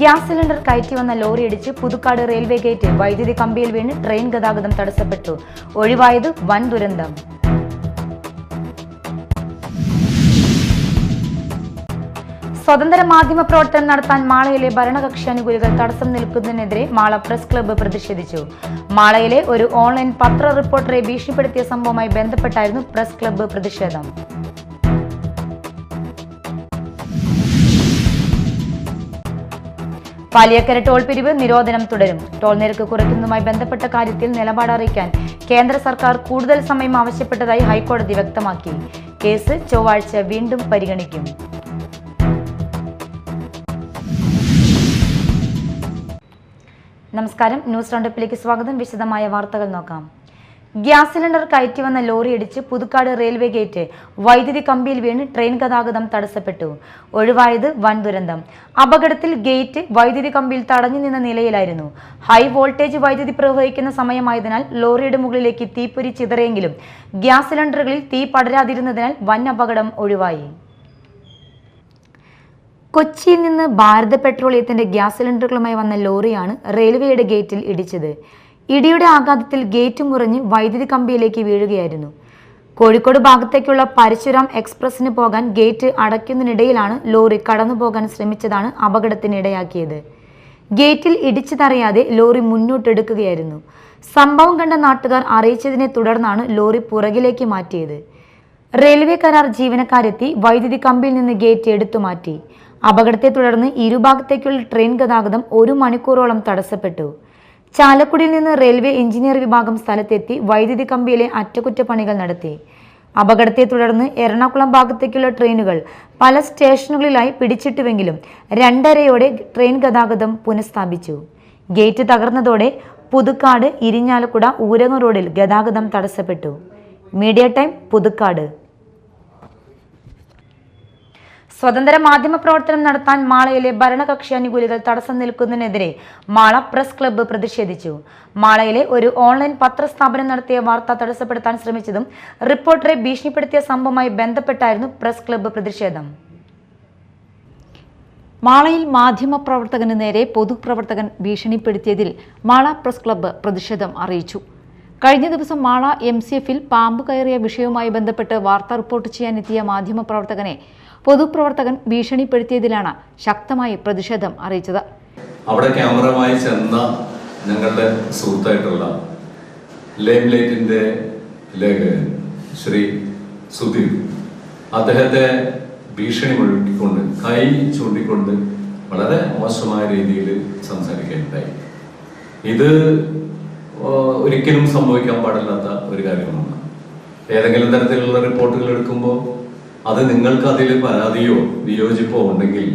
Gas cylinder കയറ്റി വന്ന lorry ഇടിച്ച് പുതുക്കാട് റെയിൽവേ ഗേറ്റ് വൈദ്യുതി കമ്പിയിൽ വീണ് ട്രെയിൻ ഗതാഗതം തടസ്സപ്പെട്ടു. ഒഴിവായത് വൻ ദുരന്തം. സ്വതന്ത്ര മാധ്യമ പ്രവർത്തനം നടത്താൻ മാളയിലെ ഭരണകക്ഷി അനുകൂലികൾ തടസ്സം നിൽക്കുന്നതിനെതിരെ മാള പ്രസ് ക്ലബ്ബ് പ്രതിഷേധിച്ചു. മാളയിലെ ഒരു ഓൺലൈൻ പത്ര റിപ്പോർട്ടറെ ഭീഷണിപ്പെടുത്തിയ സംഭവവുമായി ബന്ധപ്പെട്ടായിരുന്നു പ്രസ് ക്ലബ്ബ് പ്രതിഷേധം. പാലിയക്കര ടോൾ പിരിവ് നിരോധനം തുടരും. ടോൾ നിരക്ക് കുറയ്ക്കുന്നതുമായി ബന്ധപ്പെട്ട കാര്യത്തിൽ നിലപാട് അറിയിക്കാൻ കേന്ദ്ര സർക്കാർ കൂടുതൽ സമയം ആവശ്യപ്പെട്ടതായി ഹൈക്കോടതി വ്യക്തമാക്കി. കേസ് ചൊവ്വാഴ്ച വീണ്ടും പരിഗണിക്കും. നമസ്കാരം, ന്യൂസ് റൗണ്ടപ്പിലേക്ക് സ്വാഗതം. വിശദമായ വാർത്തകൾ നോക്കാം. ഗ്യാസ് സിലിണ്ടർ കയറ്റി വന്ന ലോറി ഇടിച്ച് പുതുക്കാട് റെയിൽവേ ഗേറ്റ് വൈദ്യുതി കമ്പിയിൽ വീണ് ട്രെയിൻ ഗതാഗതം തടസ്സപ്പെട്ടു. ഒഴിവായത് വൻ ദുരന്തം. അപകടത്തിൽ ഗേറ്റ് വൈദ്യുതി കമ്പിയിൽ തടഞ്ഞു നിന്ന നിലയിലായിരുന്നു. ഹൈ വോൾട്ടേജ് വൈദ്യുതി പ്രവഹിക്കുന്ന സമയമായതിനാൽ ലോറിയുടെ മുകളിലേക്ക് തീപ്പൊരി ചിതറിയെങ്കിലും ഗ്യാസ് സിലിണ്ടറുകളിൽ തീ പടരാതിരുന്നതിനാൽ വൻ അപകടം ഒഴിവായി. കൊച്ചിയിൽ നിന്ന് ഭാരത് പെട്രോളിയത്തിന്റെ ഗ്യാസ് സിലിണ്ടറുകളുമായി വന്ന ലോറിയാണ് റെയിൽവേയുടെ ഗേറ്റിൽ ഇടിച്ചത്. ഇടിയുടെ ആഘാതത്തിൽ ഗേറ്റ് മുറിഞ്ഞ് വൈദ്യുതി കമ്പിയിലേക്ക് വീഴുകയായിരുന്നു. കോഴിക്കോട് ഭാഗത്തേക്കുള്ള പരശുരാം എക്സ്പ്രസിന് പോകാൻ ഗേറ്റ് അടയ്ക്കുന്നതിനിടയിലാണ് ലോറി കടന്നുപോകാൻ ശ്രമിച്ചതാണ് അപകടത്തിനിടയാക്കിയത്. ഗേറ്റിൽ ഇടിച്ചതറിയാതെ ലോറി മുന്നോട്ടെടുക്കുകയായിരുന്നു. സംഭവം കണ്ട നാട്ടുകാർ അറിയിച്ചതിനെ തുടർന്നാണ് ലോറി പുറകിലേക്ക് മാറ്റിയത്. റെയിൽവേ കരാർ ജീവനക്കാരെത്തി വൈദ്യുതി കമ്പിയിൽ നിന്ന് ഗേറ്റ് എടുത്തു മാറ്റി. അപകടത്തെ തുടർന്ന് ഇരുഭാഗത്തേക്കുള്ള ട്രെയിൻ ഗതാഗതം 1 മണിക്കൂറോളം തടസ്സപ്പെട്ടു. ചാലക്കുടിയിൽ നിന്ന് റെയിൽവേ എഞ്ചിനീയർ വിഭാഗം സ്ഥലത്തെത്തി വൈദ്യുതി കമ്പിയിലെ അറ്റകുറ്റപ്പണികൾ നടത്തി. അപകടത്തെ തുടർന്ന് എറണാകുളം ഭാഗത്തേക്കുള്ള ട്രെയിനുകൾ പല സ്റ്റേഷനുകളിലായി പിടിച്ചിട്ടുവെങ്കിലും 2:30യോടെ ട്രെയിൻ ഗതാഗതം പുനഃസ്ഥാപിച്ചു. ഗേറ്റ് തകർന്നതോടെ പുതുക്കാട്, ഇരിഞ്ഞാലക്കുട, ഊരകം റോഡിൽ ഗതാഗതം തടസ്സപ്പെട്ടു. Media time, Puthukkad. സ്വതന്ത്ര മാധ്യമ പ്രവർത്തനം നടത്താൻ മാളയിലെ ഭരണകക്ഷി അനുകൂലികൾ തടസ്സം നിൽക്കുന്നതിനെതിരെ മാള പ്രസ് ക്ലബ്ബ് പ്രതിഷേധിച്ചു. മാളയിലെ ഒരു ഓൺലൈൻ പത്രസ്ഥാപനം നടത്തിയ വാർത്ത തടസ്സപ്പെടുത്താൻ ശ്രമിച്ചതും റിപ്പോർട്ടറെ ഭീഷണിപ്പെടുത്തിയ സംഭവവുമായി ബന്ധപ്പെട്ടായിരുന്നു പ്രസ് ക്ലബ്ബ് പ്രതിഷേധം. മാളയിൽ മാധ്യമ പ്രവർത്തകന് നേരെ പൊതുപ്രവർത്തകൻ ഭീഷണിപ്പെടുത്തിയതിൽ മാള പ്രസ് ക്ലബ്ബ് പ്രതിഷേധം അറിയിച്ചു. കഴിഞ്ഞ ദിവസം മാള MCFൽ പാമ്പ് കയറിയ വിഷയവുമായി ബന്ധപ്പെട്ട് വാർത്ത റിപ്പോർട്ട് ചെയ്യാനെത്തിയ മാധ്യമപ്രവർത്തകനെ പൊതുപ്രവർത്തകൻ ഭീഷണിപ്പെടുത്തിയതിലാണ് ശക്തമായി പ്രതിഷേധം അറിയിച്ചത്. അവിടെ ക്യാമറമായി ചെന്ന ഞങ്ങളുടെ സുഹൃത്തായിട്ടുള്ള ലൈംലൈറ്റിന്റെ ലേഖകൻ ശ്രീ സുധീർ അദ്ദേഹത്തെ ഭീഷണി മുഴക്കിക്കൊണ്ട് കൈ ചൂണ്ടിക്കൊണ്ട് വളരെ മോശമായ രീതിയിൽ സംസാരിക്കുകയുണ്ടായി. ഇത് ഒരിക്കലും സംഭവിക്കാൻ പാടില്ലാത്ത ഒരു കാര്യമാണ്. ഏതെങ്കിലും തരത്തിലുള്ള റിപ്പോർട്ടുകൾ എടുക്കുമ്പോൾ അത് നിങ്ങൾക്ക് അതിൽ പരാതിയോ വിയോജിപ്പോ ഉണ്ടെങ്കിൽ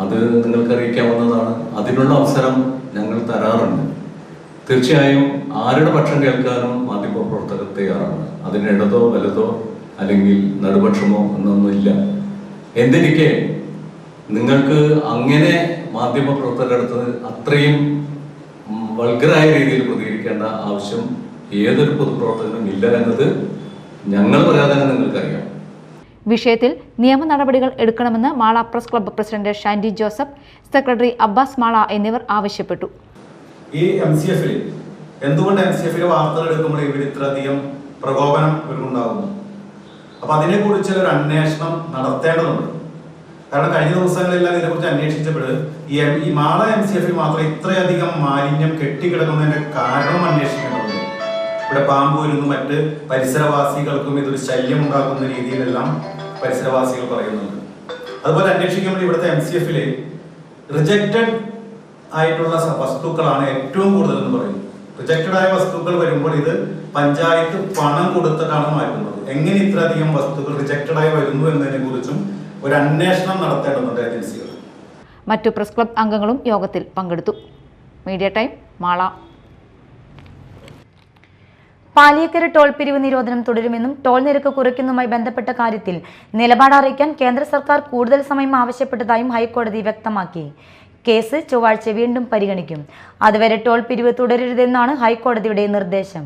അത് നിങ്ങൾക്ക് അറിയിക്കാവുന്നതാണ്. അതിനുള്ള അവസരം ഞങ്ങൾ തരാറുണ്ട്. തീർച്ചയായും ആരുടെ പക്ഷം കേൾക്കാനും മാധ്യമപ്രവർത്തകർ തയ്യാറാണ്. അതിന് ഇടതോ വലതോ അല്ലെങ്കിൽ നടുപക്ഷമോ എന്നൊന്നുമില്ല. എന്തിരിക്കെ നിങ്ങൾക്ക് അങ്ങനെ മാധ്യമപ്രവർത്തകരെടുത്ത് അത്രയും വൾഗറായ രീതിയിൽ പ്രതികരിക്കേണ്ട ആവശ്യം ഏതൊരു പൊതുപ്രവർത്തകനും ഇല്ല എന്നത് ഞങ്ങൾ പറയാതെ തന്നെ നിങ്ങൾക്കറിയാം. വിഷയത്തിൽ നിയമ നടപടികൾ എടുക്കണമെന്ന് Mala press club president Shandy Joseph, secretary Abbas Mala എന്നിവർ ആവശ്യപ്പെട്ടു. ഈ MCFൽ എന്തുകൊണ്ട് MCFൽ വാർത്തകൾ എടുക്കുമ്പോൾ ഇവിടെ ഇത്രയധികം പ്രകോപനം ഉണ്ടാകുന്നു? അപ്പൊ അതിനെക്കുറിച്ച് ഒരു അന്വേഷണം നടത്തേണ്ടതുണ്ട്. കാരണം കഴിഞ്ഞ ദിവസങ്ങളെല്ലാം ഇതിനെക്കുറിച്ച് അന്വേഷിച്ചപ്പോൾ ഈ മാള MCFൽ മാത്രം ഇത്രയധികം മാലിന്യം കെട്ടിക്കിടക്കുന്നതിന്റെ കാരണം അന്വേഷിക്കേണ്ടതുണ്ട്. ഇവിടെ പാമ്പ് വരുന്നു, മറ്റ് പരിസരവാസികൾക്കും ഇതൊരു ശല്യം ഉണ്ടാക്കുന്ന രീതിയിലെല്ലാം പരിസരവാസികൾ പറയുന്നുണ്ട്. അതുപോലെ അന്വേഷിക്കുമ്പോൾ ഇവിടുത്തെ MCFല് റിജക്റ്റഡ് ആയിട്ടുള്ള വസ്തുക്കളാണ് ഏറ്റവും കൂടുതൽ എന്ന് പറയുന്നത്. റിജക്റ്റഡ് ആയ വസ്തുക്കൾ വരുമ്പോൾ ഇത് പഞ്ചായത്ത് പണം കൊടുത്തിട്ടാണ് മാറ്റുന്നത്. എങ്ങനെ ഇത്രയധികം വസ്തുക്കൾ റിജക്റ്റഡ് ആയി വരുന്നു എന്നതിനെ കുറിച്ചും ഒരു അന്വേഷണം നടത്തേണ്ടതുണ്ട് ഏജൻസികൾ. മറ്റു പ്രസ് ക്ലബ് അംഗങ്ങളും യോഗത്തിൽ പങ്കെടുത്തു. Media time, Mala. Paliyekkara toll പിരിവ് നിരോധനം തുടരുമെന്നും ടോൾ നിരക്ക് കുറയ്ക്കുന്നതുമായി ബന്ധപ്പെട്ട കാര്യത്തിൽ നിലപാട് അറിയിക്കാൻ കേന്ദ്ര സർക്കാർ കൂടുതൽ സമയം ആവശ്യപ്പെട്ടതായും ഹൈക്കോടതി വ്യക്തമാക്കി. കേസ് ചൊവ്വാഴ്ച വീണ്ടും പരിഗണിക്കും. അതുവരെ ടോൾ പിരിവ് തുടരരുതെന്നാണ് ഹൈക്കോടതിയുടെ നിർദ്ദേശം.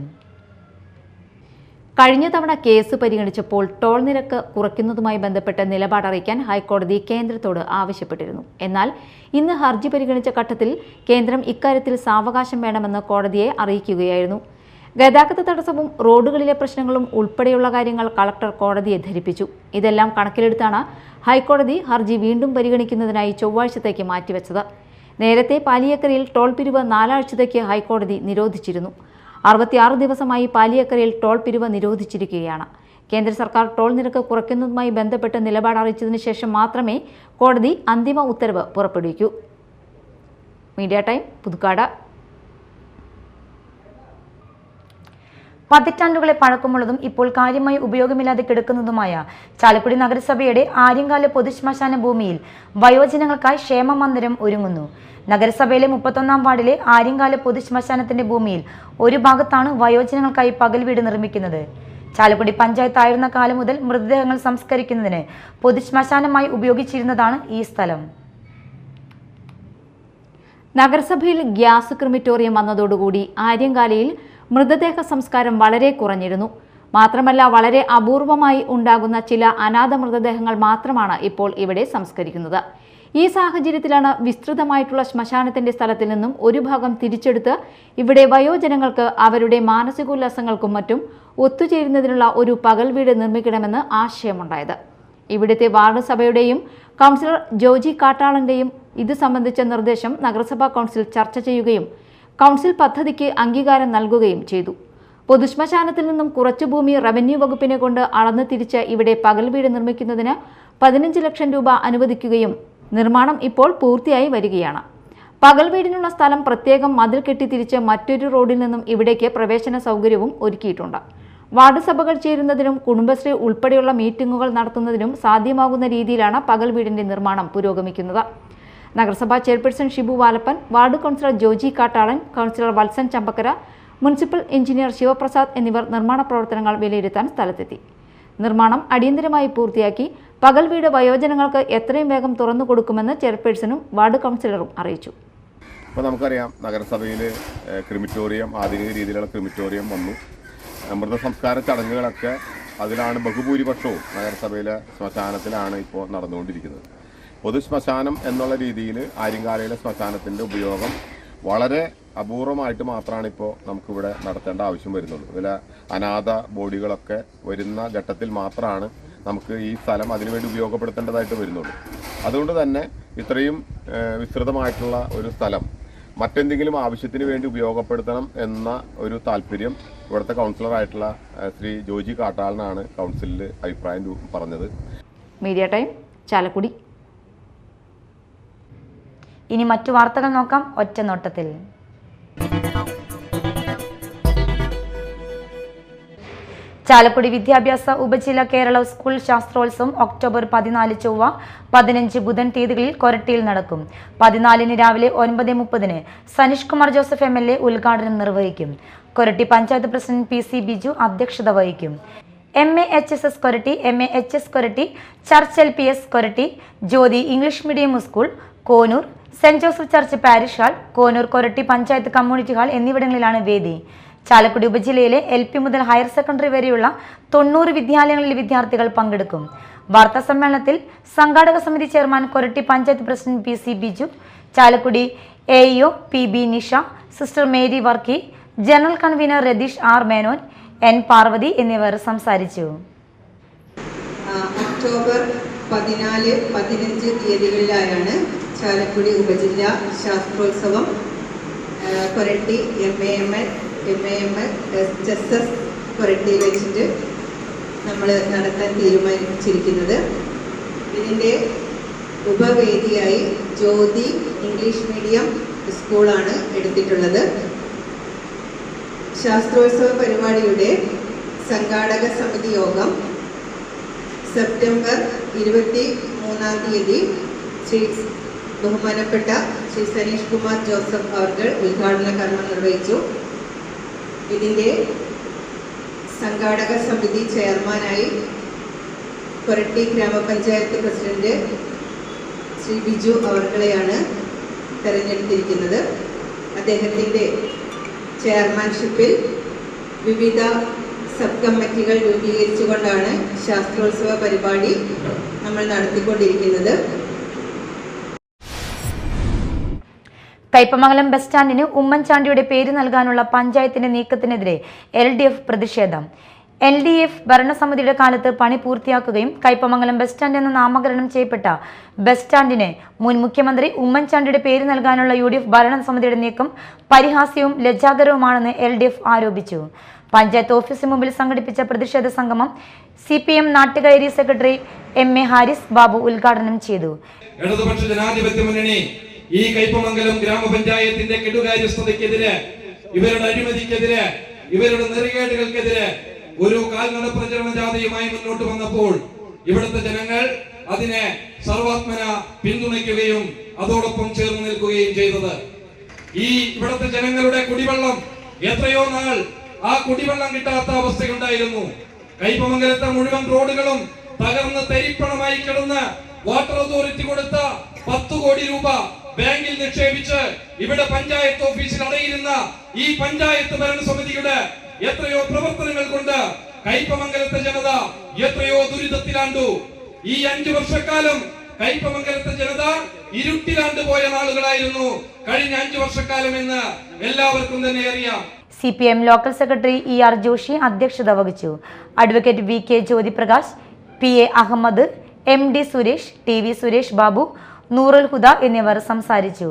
കഴിഞ്ഞ തവണ കേസ് പരിഗണിച്ചപ്പോൾ ടോൾ നിരക്ക് കുറയ്ക്കുന്നതുമായി ബന്ധപ്പെട്ട് നിലപാടറിയിക്കാൻ ഹൈക്കോടതി കേന്ദ്രത്തോട് ആവശ്യപ്പെട്ടിരുന്നു. എന്നാൽ ഇന്ന് ഹർജി പരിഗണിച്ച ഘട്ടത്തിൽ കേന്ദ്രം ഇക്കാര്യത്തിൽ സാവകാശം വേണമെന്ന് കോടതിയെ അറിയിക്കുകയായിരുന്നു. ഗതാഗത തടസ്സവും റോഡുകളിലെ പ്രശ്നങ്ങളും ഉൾപ്പെടെയുള്ള കാര്യങ്ങൾ കളക്ടർ കോടതിയെ ധരിപ്പിച്ചു. ഇതെല്ലാം കണക്കിലെടുത്താണ് ഹൈക്കോടതി ഹർജി വീണ്ടും പരിഗണിക്കുന്നതിനായി ചൊവ്വാഴ്ചത്തേക്ക് മാറ്റിവെച്ചത്. നേരത്തെ പാലിയേക്കരയിൽ ടോൾ പിരിവ് 4 ആഴ്ചത്തേക്ക് ഹൈക്കോടതി നിരോധിച്ചിരുന്നു. 66 ദിവസമായി പാലിയേക്കരയിൽ ടോൾ പിരിവ് നിരോധിച്ചിരിക്കുകയാണ്. കേന്ദ്ര സർക്കാർ ടോൾ നിരക്ക് കുറയ്ക്കുന്നതുമായി ബന്ധപ്പെട്ട് നിലപാട് അറിയിച്ചതിനു ശേഷം മാത്രമേ കോടതി അന്തിമ ഉത്തരവ് പുറപ്പെടുവിക്കൂ. Media time, Puthukkad. പതിറ്റാണ്ടുകളെ പഴക്കമുള്ളതും ഇപ്പോൾ കാര്യമായി ഉപയോഗമില്ലാതെ കിടക്കുന്നതുമായ ചാലക്കുടി നഗരസഭയുടെ ആര്യങ്കാല പൊതുശ്മശാന ഭൂമിയിൽ വയോജനങ്ങൾക്കായി ക്ഷേമ മന്ദിരം ഒരുങ്ങുന്നു. നഗരസഭയിലെ 31-ാം വാർഡിലെ ആര്യങ്കാല പൊതുശ്മശാനത്തിന്റെ ഭൂമിയിൽ ഒരു ഭാഗത്താണ് വയോജനങ്ങൾക്കായി പകൽ വീട് നിർമ്മിക്കുന്നത്. ചാലക്കുടി പഞ്ചായത്തായിരുന്ന കാലം മുതൽ മൃതദേഹങ്ങൾ സംസ്കരിക്കുന്നതിന് പൊതുശ്മശാനമായി ഉപയോഗിച്ചിരുന്നതാണ് ഈ സ്ഥലം. നഗരസഭയിൽ ഗ്യാസ് ക്രിമിറ്റോറിയം വന്നതോടുകൂടി ആര്യങ്കാലയിൽ മൃതദേഹ സംസ്കാരം വളരെ കുറഞ്ഞിരുന്നു. മാത്രമല്ല, വളരെ അപൂർവമായി ഉണ്ടാകുന്ന ചില അനാഥ മൃതദേഹങ്ങൾ മാത്രമാണ് ഇപ്പോൾ ഇവിടെ സംസ്കരിക്കുന്നത്. ഈ സാഹചര്യത്തിലാണ് വിസ്തൃതമായിട്ടുള്ള ശ്മശാനത്തിന്റെ സ്ഥലത്തിൽ നിന്നും ഒരു ഭാഗം തിരിച്ചെടുത്ത് ഇവിടെ വയോജനങ്ങൾക്ക് അവരുടെ മാനസികോല്ലാസങ്ങൾക്കും മറ്റും ഒത്തുചേരുന്നതിനുള്ള ഒരു പകൽ വീട് നിർമ്മിക്കണമെന്ന് ആശയമുണ്ടായത്. ഇവിടുത്തെ വാർഡ് സഭയുടെയും കൗൺസിലർ ജോജി കാട്ടാളന്റെയും ഇത് സംബന്ധിച്ച നിർദ്ദേശം നഗരസഭാ കൗൺസിൽ ചർച്ച ചെയ്യുകയും കൗൺസിൽ പദ്ധതിക്ക് അംഗീകാരം നൽകുകയും ചെയ്തു. പൊതുശ്മശാനത്തിൽ നിന്നും കുറച്ചു ഭൂമി റവന്യൂ വകുപ്പിനെ കൊണ്ട് അളന്ന് തിരിച്ച് ഇവിടെ പകൽ വീട് നിർമ്മിക്കുന്നതിന് 15 ലക്ഷം രൂപ അനുവദിക്കുകയും നിർമ്മാണം ഇപ്പോൾ പൂർത്തിയായി വരികയാണ്. പകൽ വീടിനുള്ള സ്ഥലം പ്രത്യേകം മതിൽ കെട്ടി തിരിച്ച് മറ്റൊരു റോഡിൽ നിന്നും ഇവിടേക്ക് പ്രവേശന സൗകര്യവും ഒരുക്കിയിട്ടുണ്ട്. വാർഡ് സഭകൾ ചേരുന്നതിനും കുടുംബശ്രീ ഉൾപ്പെടെയുള്ള മീറ്റിംഗുകൾ നടത്തുന്നതിനും സാധ്യമാകുന്ന രീതിയിലാണ് പകൽ വീടിന്റെ നിർമ്മാണം പുരോഗമിക്കുന്നത്. നഗരസഭാ chairperson Shibu Valappan, ward councillor Joji Kattalan, councillor Valsan Chambakkara, municipal engineer Sivaprasad എന്നിവർ നിർമ്മാണ പ്രവർത്തനങ്ങൾ വിലയിരുത്താൻ സ്ഥലത്തെത്തി. നിർമ്മാണം അടിയന്തരമായി പൂർത്തിയാക്കി പകൽ വീട് വയോജനങ്ങൾക്ക് എത്രയും വേഗം തുറന്നു കൊടുക്കുമെന്ന് ചെയർപേഴ്സണും വാർഡ് കൗൺസിലറും അറിയിച്ചു. ഇപ്പോൾ നമുക്കറിയാം, നഗരസഭയിൽ ക്രിമിറ്റോറിയം, ആധുനിക രീതിയിലുള്ള ക്രിമിറ്റോറിയം വന്നു. മൃതസംസ്കാര ചടങ്ങുകളൊക്കെ അതിലാണ് ബഹുഭൂരിപക്ഷവും നഗരസഭയിലെ ശ്മശാനത്തിലാണ് ഇപ്പോൾ നടന്നുകൊണ്ടിരിക്കുന്നത്. പൊതു ശ്മശാനം എന്നുള്ള രീതിയിൽ ആര്യങ്കാലയിലെ ശ്മശാനത്തിൻ്റെ ഉപയോഗം വളരെ അപൂർവമായിട്ട് മാത്രമാണ് ഇപ്പോൾ നമുക്കിവിടെ നടത്തേണ്ട ആവശ്യം വരുന്നുള്ളൂ. ഇതിൽ അനാഥ ബോഡികളൊക്കെ വരുന്ന ഘട്ടത്തിൽ മാത്രമാണ് നമുക്ക് ഈ സ്ഥലം അതിനുവേണ്ടി ഉപയോഗപ്പെടുത്തേണ്ടതായിട്ട് വരുന്നുള്ളൂ. അതുകൊണ്ട് തന്നെ ഇത്രയും വിസ്തൃതമായിട്ടുള്ള ഒരു സ്ഥലം മറ്റെന്തെങ്കിലും ആവശ്യത്തിന് വേണ്ടി ഉപയോഗപ്പെടുത്തണം എന്ന ഒരു താല്പര്യം ഇവിടുത്തെ കൗൺസിലറായിട്ടുള്ള ശ്രീ ജോജി കാട്ടാളനാണ് കൗൺസിലിൽ അഭിപ്രായം പറഞ്ഞത്. Media time, Chalakudy. ഇനി മറ്റു വാർത്തകൾ നോക്കാം ഒറ്റനോട്ടത്തിൽ. ചാലക്കുടി വിദ്യാഭ്യാസ ഉപജില്ല കേരള സ്കൂൾ ശാസ്ത്രോത്സവം ഒക്ടോബർ 14 ചൊവ്വ, 15 ബുധൻ തീയതികളിൽ കൊരട്ടിയിൽ നടക്കും. 14 രാവിലെ 9:30 സനീഷ് കുമാർ ജോസഫ് MLA ഉദ്ഘാടനം നിർവഹിക്കും. കൊരട്ടി പഞ്ചായത്ത് പ്രസിഡന്റ് PC ബിജു അധ്യക്ഷത വഹിക്കും. MAHSS Koratty, MAHS Koratty, church LPS Koratty, Jyothi English medium school, Konoor, saint Joseph church parish hall, Konoor Koratty panchayat community hall എന്നിവിടങ്ങളിലാണ് വേദി. ചാലക്കുടി ഉപജില്ലയിലെ LP മുതൽ ഹയർ സെക്കൻഡറി വരെയുള്ള 90 വിദ്യാലയങ്ങളിലെ വിദ്യാർത്ഥികൾ പങ്കെടുക്കും. വാർത്താ സമ്മേളനത്തിൽ സംഘാടക സമിതി chairman Koratty panchayat president PC Biju, Chalakudy AEO PB Nisha, sister Mary Varkey, general convener Ratheesh R Menon, N Parvathi എന്നിവർ സംസാരിച്ചു. ഒക്ടോബർ 14, 15 തീയതികളിലായാണ് ചാലക്കുടി ഉപജില്ല ശാസ്ത്രോത്സവം കൊരട്ടി MAML HSS കൊരട്ടിയിൽ വെച്ചിട്ട് നമ്മൾ നടത്താൻ തീരുമാനിച്ചിരിക്കുന്നത്. ഇതിൻ്റെ ഉപവേദിയായി ജ്യോതി ഇംഗ്ലീഷ് മീഡിയം സ്കൂളാണ് എടുത്തിട്ടുള്ളത്. ശാസ്ത്രോത്സവ പരിപാടിയുടെ സംഘാടക സമിതി യോഗം സെപ്റ്റംബർ 23-ാം തീയതി ബഹുമാനപ്പെട്ട ശ്രീ സനീഷ് കുമാർ ജോസഫ് അവർ ഉദ്ഘാടന കർമ്മം നിർവഹിച്ചു. ഇതിൻ്റെ സംഘാടക സമിതി ചെയർമാനായി കൊരട്ടി ഗ്രാമപഞ്ചായത്ത് പ്രസിഡന്റ് ശ്രീ ബിജു അവർകളെയാണ് തെരഞ്ഞെടുത്തിരിക്കുന്നത്. അദ്ദേഹത്തിൻ്റെ ചെയർമാൻഷിപ്പിൽ വിവിധ സബ് കമ്മിറ്റികൾ രൂപീകരിച്ചുകൊണ്ടാണ് ശാസ്ത്രോത്സവ പരിപാടി നമ്മൾ നടത്തിക്കൊണ്ടിരിക്കുന്നത്. കയ്പമംഗലം ബസ് സ്റ്റാൻഡിന് ഉമ്മൻചാണ്ടിയുടെ പേര് നൽകാനുള്ള പഞ്ചായത്തിന്റെ നീക്കത്തിനെതിരെ LDF പ്രതിഷേധം. LDF ഭരണസമിതിയുടെ കാലത്ത് പണി പൂർത്തിയാക്കുകയും കയ്പമംഗലം ബസ് സ്റ്റാൻഡ് എന്ന നാമകരണം ചെയ്യപ്പെട്ട ബസ് സ്റ്റാൻഡിന് മുൻ മുഖ്യമന്ത്രി ഉമ്മൻചാണ്ടിയുടെ പേര് നൽകാനുള്ള UDF ഭരണസമിതിയുടെ നീക്കം പരിഹാസ്യവും ലജ്ജാകരവുമാണെന്ന് LDF ആരോപിച്ചു. പഞ്ചായത്ത് ഓഫീസിന് മുമ്പിൽ സംഘടിപ്പിച്ച പ്രതിഷേധ സംഗമം CPM നാട്ടുകാരി സെക്രട്ടറി MA ഹാരിസ് ബാബു ഉദ്ഘാടനം ചെയ്തു. ഇടതുപക്ഷ ജനാധിപത്യ മുന്നണി ഈ കയ്പമംഗലം ഗ്രാമപഞ്ചായത്തിന്റെ കെടുകാര്യസ്ഥതയ്ക്കെതിരെ, ഇവരുടെ അഴിമതിക്കെതിരെ, ഇവരുടെ നെറികേടുകൾക്കെതിരെ ഒരു കാൽനട പ്രചരണ ജാഥയുമായി മുന്നോട്ട് വന്നപ്പോൾ ഇവിടുത്തെ ജനങ്ങൾ അതിനെ സർവാത്മന പിന്തുണയ്ക്കുകയും അതോടൊപ്പം ചേർന്ന് നിൽക്കുകയും ചെയ്തത്. ഈ ഇവിടുത്തെ ജനങ്ങളുടെ കുടിവെള്ളം എത്രയോ നാൾ ആ കുടിവെള്ളം കിട്ടാത്ത അവസ്ഥയുണ്ടായിരുന്നു. കയ്പമംഗലത്തെ മുഴുവൻ റോഡുകളും തകർന്ന് തരിപ്പണമായി കിടന്ന് വാട്ടർ അതോറിറ്റി കൊടുത്ത 10 കോടി രൂപ ബാങ്കിൽ നിക്ഷേപിച്ച് ഇവിടെ പഞ്ചായത്ത് ഓഫീസിൽ അടയിരുന്ന ഈ പഞ്ചായത്ത് ഭരണസമിതിയുടെ എത്രയോ പ്രവർത്തനങ്ങൾ കൊണ്ട് കയ്പമംഗലത്തെ ജനത എത്രയോ ദുരിതത്തിലാണ്ടു. ഈ 5 വർഷക്കാലം കയ്പമംഗലത്തെ ജനത ഇരുട്ടിലാണ്ട് പോയ നാളുകളായിരുന്നു കഴിഞ്ഞ 5 വർഷക്കാലം എന്ന് എല്ലാവർക്കും തന്നെ അറിയാം. CPM local secretary ER Joshy അധ്യക്ഷത വഹിച്ചു. Advocate VK Jyothiprakash, PA Ahammed, MD Suresh, TV Suresh Babu, Noorul Huda എന്നിവർ സംസാരിച്ചു.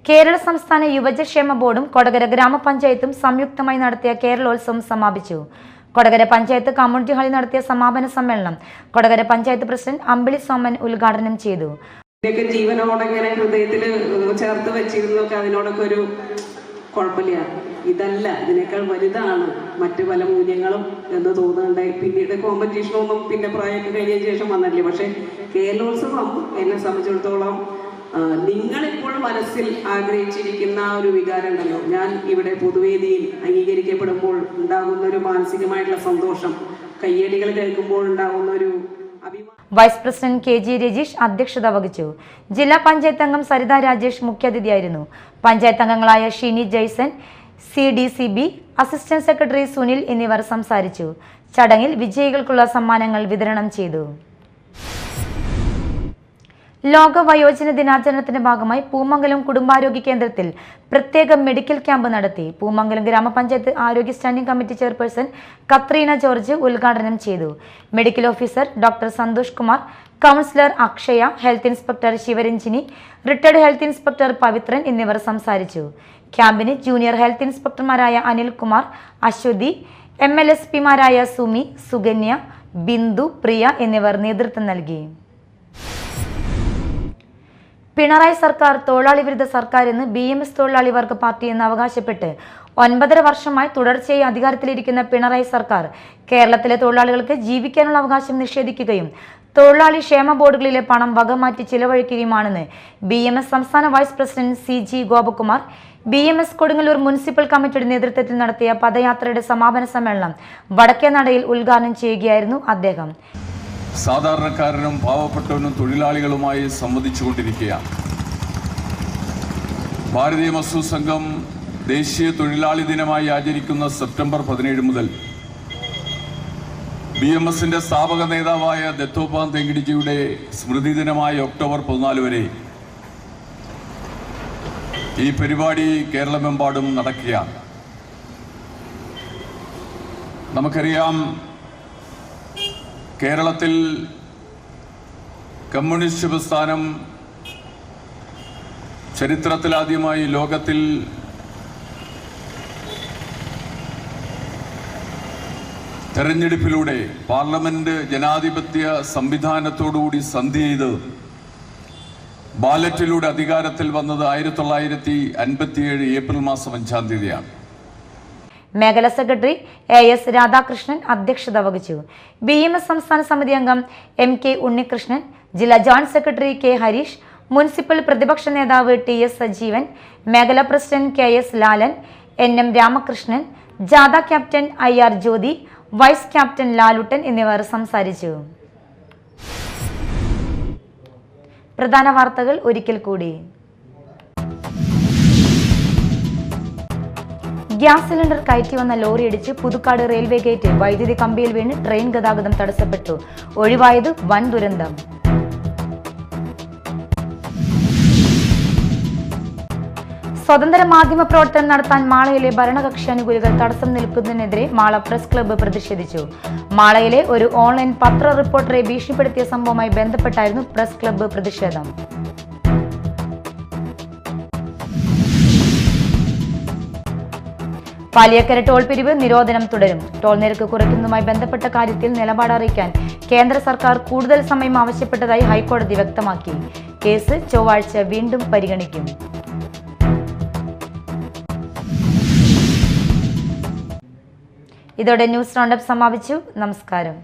കേരള സംസ്ഥാന യുവജനക്ഷേമ ബോർഡും കൊടകര ഗ്രാമപഞ്ചായത്തും സംയുക്തമായി നടത്തിയ കേരളോത്സവം സമാപിച്ചു. കൊടകര പഞ്ചായത്ത് കമ്മ്യൂണിറ്റി ഹാളിൽ നടത്തിയ സമാപന സമ്മേളനം കൊടകര പഞ്ചായത്ത് പ്രസിഡന്റ് അമ്പിളി സോമൻ ഉദ്ഘാടനം ചെയ്തു. ജീവനോടെ ഇങ്ങനെ ഹൃദയത്തിൽ ചേർത്ത് വെച്ചിരുന്നൊക്കെ അതിനോടൊക്കെ ഒരു കുഴപ്പമില്ല. ഇതല്ല, ഇതിനേക്കാൾ വലുതാണ് മറ്റു പല മൂല്യങ്ങളും എന്ന് തോന്നുന്നുണ്ടായി. പിന്നീട് കോമ്പറ്റീഷനൊന്നും പിന്നെ പ്രായമൊക്കെ കഴിഞ്ഞതിന് ശേഷം വന്നില്ലേ. പക്ഷെ കേരളോത്സവം എന്നെ സംബന്ധിച്ചിടത്തോളം നിങ്ങളിപ്പോൾ മനസ്സിൽ ആഗ്രഹിച്ചിരിക്കുന്ന ഒരു വികാരം ഉണ്ടല്ലോ, ഞാൻ ഇവിടെ പൊതുവേദിയിൽ അംഗീകരിക്കപ്പെടുമ്പോൾ ഉണ്ടാകുന്ന ഒരു മാനസികമായിട്ടുള്ള സന്തോഷം, കയ്യടികൾ കേൾക്കുമ്പോൾ ഉണ്ടാകുന്ന ഒരു വൈസ് പ്രസിഡന്റ് KG രജീഷ് അധ്യക്ഷത വഹിച്ചു. ജില്ലാ പഞ്ചായത്ത് അംഗം സരിത രാജേഷ് മുഖ്യാതിഥിയായിരുന്നു. പഞ്ചായത്ത് അംഗങ്ങളായ Shini Jaison, CDCB assistant secretary Sunil എന്നിവർ സംസാരിച്ചു. ചടങ്ങിൽ വിജയികൾക്കുള്ള സമ്മാനങ്ങൾ വിതരണം ചെയ്തു. ലോക വയോജന ദിനാചരണത്തിന്റെ ഭാഗമായി പൂമംഗലം കുടുംബാരോഗ്യ കേന്ദ്രത്തിൽ പ്രത്യേക മെഡിക്കൽ ക്യാമ്പ് നടത്തി. പൂമംഗലം ഗ്രാമപഞ്ചായത്ത് ആരോഗ്യ standing committee chairperson Katrina George ഉദ്ഘാടനം ചെയ്തു. Medical officer doctor Santhosh Kumar, councillor Akshaya, health inspector Sivaranjini, retired health inspector Pavithran എന്നിവർ സംസാരിച്ചു. ക്യാമ്പിന് ജൂനിയർ ഹെൽത്ത് ഇൻസ്പെക്ടർമാരായ അനിൽകുമാർ, അശ്വതി, MLSPമാരായ സുമി, സുകന്യ, ബിന്ദു, പ്രിയ എന്നിവർ നേതൃത്വം നൽകി. പിണറായി സർക്കാർ തൊഴിലാളി വിരുദ്ധ സർക്കാർ എന്ന് BMS തൊഴിലാളി വർഗ പാർട്ടി എന്ന് അവകാശപ്പെട്ട് 9.5 വർഷമായി തുടർച്ചയായി അധികാരത്തിലിരിക്കുന്ന പിണറായി സർക്കാർ കേരളത്തിലെ തൊഴിലാളികൾക്ക് ജീവിക്കാനുള്ള അവകാശം നിഷേധിക്കുകയും തൊഴിലാളി ക്ഷേമ ബോർഡുകളിലെ പണം വകമാറ്റി ചിലവഴിക്കുകയുമാണെന്ന് BMS സംസ്ഥാന vice president CG Gopakumar BMS Kodungallur municipal കമ്മിറ്റിയുടെ നേതൃത്വത്തിൽ നടത്തിയ പദയാത്രയുടെ സമാപന സമ്മേളനം വടക്കേനടയിൽ ഉദ്ഘാടനം ചെയ്യുകയായിരുന്നു അദ്ദേഹം. സാധാരണക്കാരനും പാവപ്പെട്ടവനും തൊഴിലാളികളുമായി സംവദിച്ചുകൊണ്ടിരിക്കുകയാണ്. ഭാരതീയ മസ്ദൂർ സംഘം ദേശീയ തൊഴിലാളി ദിനമായി ആചരിക്കുന്ന സെപ്റ്റംബർ 17 മുതൽ BMSന്റെ സ്ഥാപക നേതാവായ ദത്തോപാൻ തെങ്കിടിജിയുടെ സ്മൃതി ദിനമായ ഒക്ടോബർ 14 വരെ ഈ പരിപാടി കേരളമെമ്പാടും നടക്കുകയാണ്. നമുക്കറിയാം, കേരളത്തിൽ കമ്മ്യൂണിസ്റ്റ് പ്രസ്ഥാനം ചരിത്രത്തിലാദ്യമായി ലോകത്തിൽ തെരഞ്ഞെടുപ്പിലൂടെ പാർലമെന്റ് ജനാധിപത്യ സംവിധാനത്തോടുകൂടി സന്ധി ചെയ്ത് ബാലറ്റിലൂടെ അധികാരത്തിൽ വന്നത് 1957 ഏപ്രിൽ മാസം 5-ാം തീയതിയാണ്. മേഖലാ സെക്രട്ടറി AS രാധാകൃഷ്ണൻ അധ്യക്ഷത വഹിച്ചു. BMS സംസ്ഥാന സമിതി അംഗം MK ഉണ്ണികൃഷ്ണൻ, ജില്ലാ joint secretary K Harish, municipal പ്രതിപക്ഷ നേതാവ് TS സജീവൻ, മേഖലാ president KS Lalan, NM Ramakrishnan, ജാഥ captain IR Jyothi, vice captain Laluttan എന്നിവർ സംസാരിച്ചു. പ്രധാന വാർത്തകൾ ഒരിക്കൽ കൂടി. ഗ്യാസ് സിലിണ്ടർ കയറ്റി വന്ന ലോറി ഇടിച്ച് പുതുക്കാട് റെയിൽവേ ഗേറ്റ് വൈദ്യുതി കമ്പിയിൽ വീണ് ട്രെയിൻ ഗതാഗതം തടസ്സപ്പെട്ടു. ഒഴിവായത് വൻ ദുരന്തം. സ്വതന്ത്ര മാധ്യമ പ്രവർത്തനം നടത്താൻ മാളയിലെ ഭരണകക്ഷി അനുകൂലികൾ തടസ്സം നിൽക്കുന്നതിനെതിരെ മാള പ്രസ് ക്ലബ്ബ് പ്രതിഷേധിച്ചു. മാളയിലെ ഒരു ഓൺലൈൻ പത്ര റിപ്പോർട്ടറെ ഭീഷണിപ്പെടുത്തിയ സംഭവവുമായി ബന്ധപ്പെട്ടായിരുന്നു പ്രസ് ക്ലബ്ബ് പ്രതിഷേധം. പാലിയക്കര ടോൾ പിരിവ് നിരോധനം തുടരും. ടോൾ നിരക്ക് കുറയ്ക്കുന്നതുമായി ബന്ധപ്പെട്ട കാര്യത്തിൽ നിലപാട് അറിയിക്കാൻ കേന്ദ്ര സർക്കാർ കൂടുതൽ സമയം ആവശ്യപ്പെട്ടതായി ഹൈക്കോടതി വ്യക്തമാക്കി. കേസ് ചൊവ്വാഴ്ച വീണ്ടും പരിഗണിക്കും. ഇതോടെ ന്യൂസ് റൗണ്ടപ്പ് സമാപിച്ചു. നമസ്കാരം.